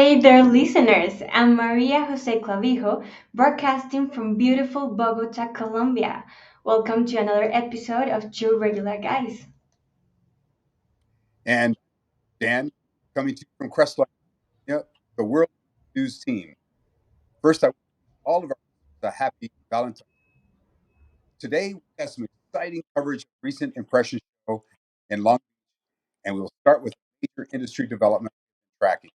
Hey there, listeners. I'm María José Clavijo, broadcasting from beautiful Bogotá, Colombia. Welcome to another episode of Two Regular Guys. And Dan, coming to you from Crestline, the World News team. First, I wish all of our a happy Valentine. Today, we have some exciting coverage of recent impression show in Long Beach, and we'll start with major industry development tracking.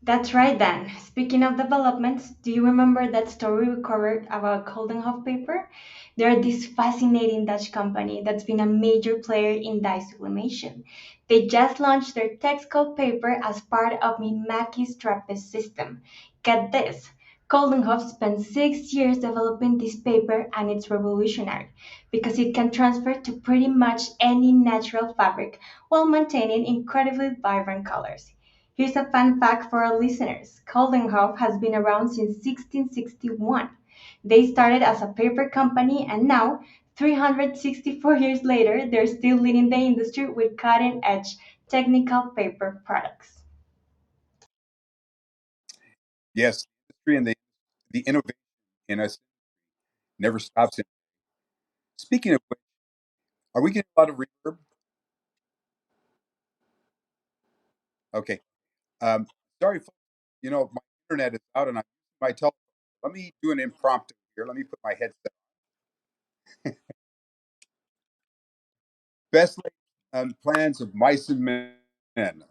That's right, Dan. Speaking of developments, do you remember that story we covered about Coldenhove Paper? They're this fascinating Dutch company that's been a major player in dye sublimation. They just launched their Texcol paper as part of Mimaki's TRAPIS system. Get this. Coldenhove spent 6 years developing this paper and it's revolutionary because it can transfer to pretty much any natural fabric while maintaining incredibly vibrant colors. Here's a fun fact for our listeners. Coldenhove has been around since 1661. They started as a paper company and now, 364 years later, they're still leading the industry with cutting-edge technical paper products. Yes, the industry and the innovation in us never stops. Speaking of which, are we getting a lot of reverb? Okay. Um, sorry, folks. My internet is out and I'm using my telephone. Let me do an impromptu here. Let me put my headset. Best laid plans of mice and men.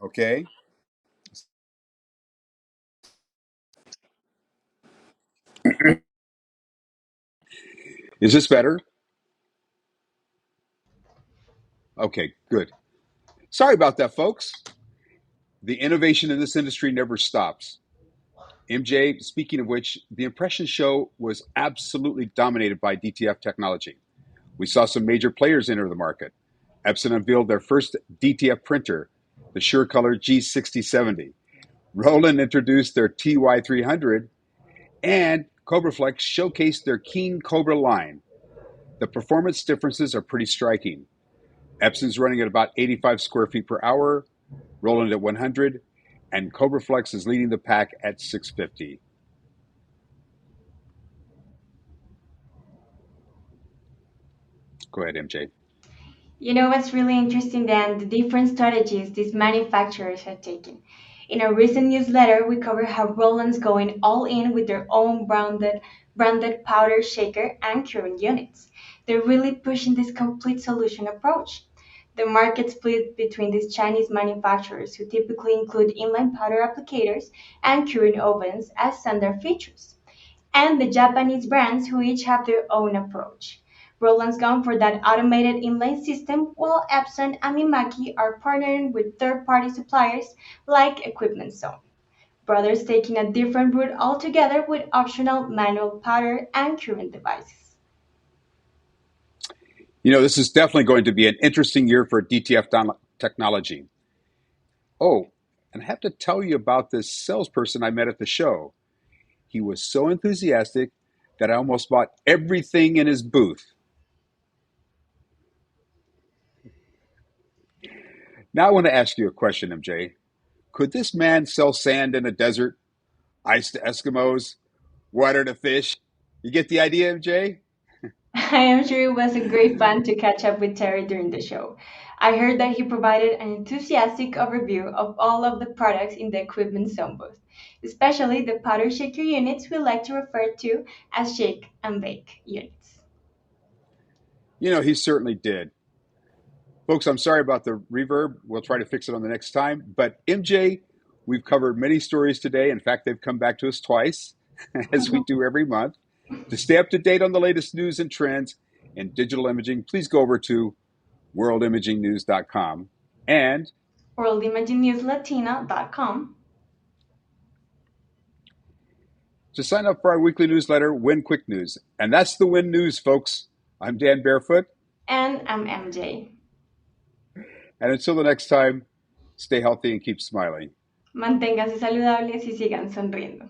Okay. Is this better? Okay, good. Sorry about that, folks. The innovation in this industry never stops. MJ, speaking of which, the impression show was absolutely dominated by DTF technology. We saw some major players enter the market. Epson unveiled their first DTF printer, the SureColor G6070. Roland introduced their TY300, and CobraFlex showcased their Keen Cobra line. The performance differences are pretty striking. Epson's running at about 85 square feet per hour, Roland at 100, and CobraFlex is leading the pack at 650. Go ahead, MJ. You know what's really interesting then? The different strategies these manufacturers are taking. In a recent newsletter, we cover how Roland's going all in with their own branded powder shaker and curing units. They're really pushing this complete solution approach. The market split between these Chinese manufacturers who typically include inline powder applicators and curing ovens as standard features and the Japanese brands who each have their own approach. Roland's gone for that automated inlay system, while Epson and Mimaki are partnering with third-party suppliers like Equipment Zone. Brothers taking a different route altogether with optional manual powder and curing devices. This is definitely going to be an interesting year for DTF technology. Oh, and I have to tell you about this salesperson I met at the show. He was so enthusiastic that I almost bought everything in his booth. Now I want to ask you a question, MJ. Could this man sell sand in a desert, ice to Eskimos, water to fish? You get the idea, MJ? I am sure it was a great fun to catch up with Terry during the show. I heard that he provided an enthusiastic overview of all of the products in the equipment zone booth, especially the powder shaker units we like to refer to as shake and bake units. He certainly did. Folks, I'm sorry about the reverb. We'll try to fix it on the next time. But MJ, we've covered many stories today. In fact, they've come back to us twice, as we do every month. To stay up to date on the latest news and trends in digital imaging, please go over to worldimagingnews.com. And WorldImagingNewsLatina.com. to sign up for our weekly newsletter, Win Quick News. And that's the Win News, folks. I'm Dan Barefoot. And I'm MJ. And until the next time, stay healthy and keep smiling. Manténganse saludables y sigan sonriendo.